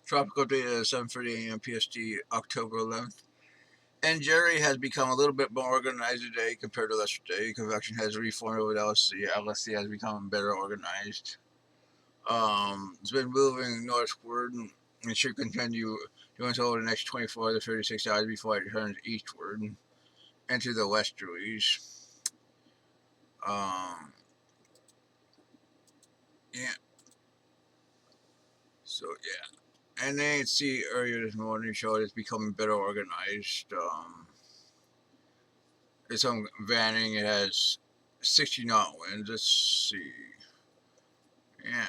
Tropical date at 7:30 a.m. PST, October 11th. And Jerry has become a little bit more organized today compared to yesterday. Convection has reformed over the LSC. LSC has become better organized. It's been moving northward and should continue doing so over the next 24 to 36 hours before it turns eastward into the westerlies. Um, yeah, so yeah. And then see earlier this morning showed it's becoming better organized. It's on vanning. It has 60 knot winds. Let's see. Yeah,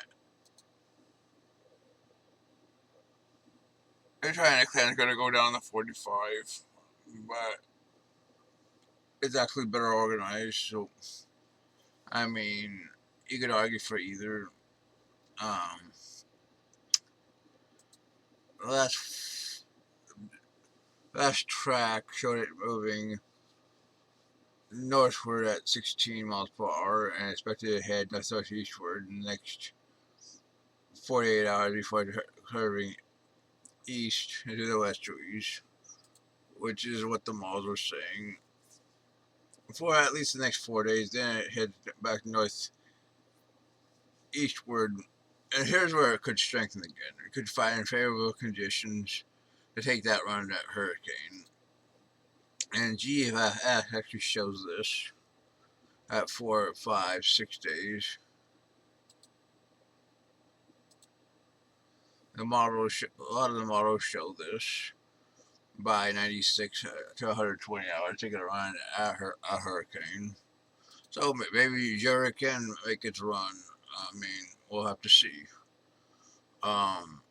they're trying to claim it's gonna go down to 45, but it's actually better organized. So I mean, you could argue for either. Um, last last track showed it moving northward at 16 miles per hour and expected to head northeastward in the next 48 hours before curving east into the westerlies, which is what the models were saying. For at least the next 4 days, then it heads back northeastward. And here's where it could strengthen again. It could find favorable conditions to take that run at that hurricane. And GFS actually shows this at 4, 5, 6 days. A lot of the models show this by 96 to 120 hours to get around a hurricane. So maybe Jerry can make its run. I mean, we'll have to see. Um,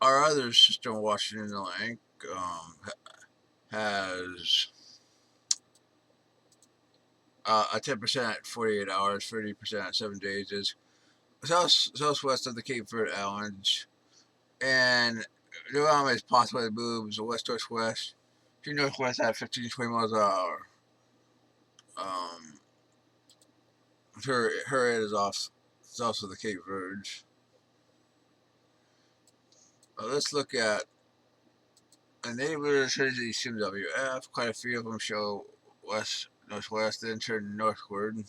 our other system, Washington Link, has a 10% at 48 hours, 30% at 7 days. Is southwest of the Cape Verde Islands, and the is possibly moves west northwest to northwest at 15 to 20 miles an hour. Um, her head is off south of the Cape Verdes. Let's look at a neighbor Trinity CMWF. Quite a few of them show west northwest, then turn northward.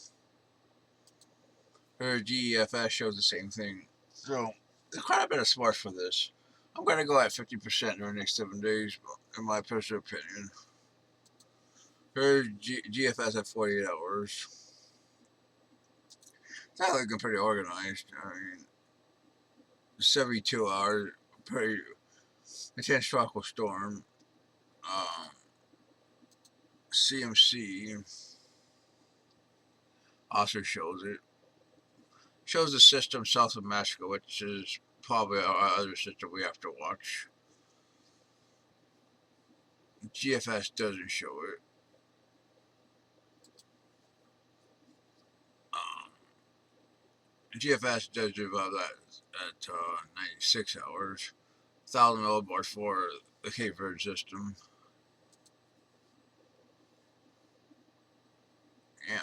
Her GEFS shows the same thing. So there's quite a bit of smarts for this. I'm going to go at 50% during the next 7 days, in my personal opinion. Her GFS at 48 hours. It's not looking pretty organized. I mean, 72 hours, pretty intense tropical storm. Um, CMC also shows it. Shows the system south of Mexico, which is probably our other system we have to watch. GFS doesn't show it. Um, GFS does develop that at 96 hours. 1,000 millibars for the Cape Verde system. Yeah.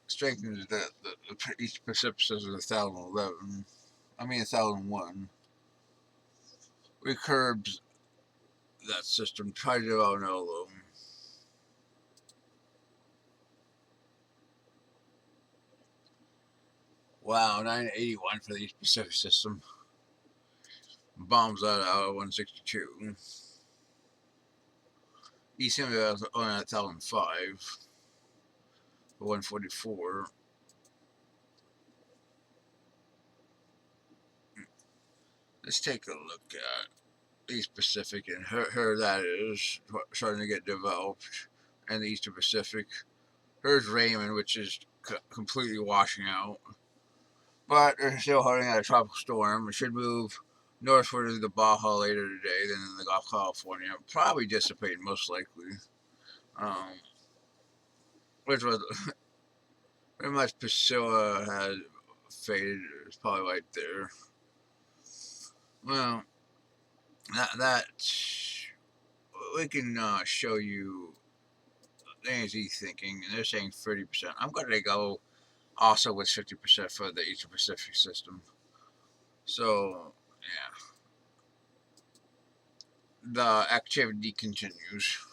Strengthens the East Pacific system 1,011. I mean 1,001. We curbs that system. Try to develop another low. Wow, 981 for the East Pacific system. Bombs that out at 162. East India is only at 1,005 for 144. Let's take a look at East Pacific and her that is starting to get developed, and the Eastern Pacific. Here's Raymond, which is completely washing out. But they're still holding out a tropical storm. It should move northward to the Baja later today, then in the Gulf of California. Probably dissipate, most likely. Um, which was pretty much Priscilla had faded. It's probably right there. Well, that we can show you things he's thinking, and they're saying 30%. I'm going to go also with 50% for the Eastern Pacific system. So, yeah. the activity continues.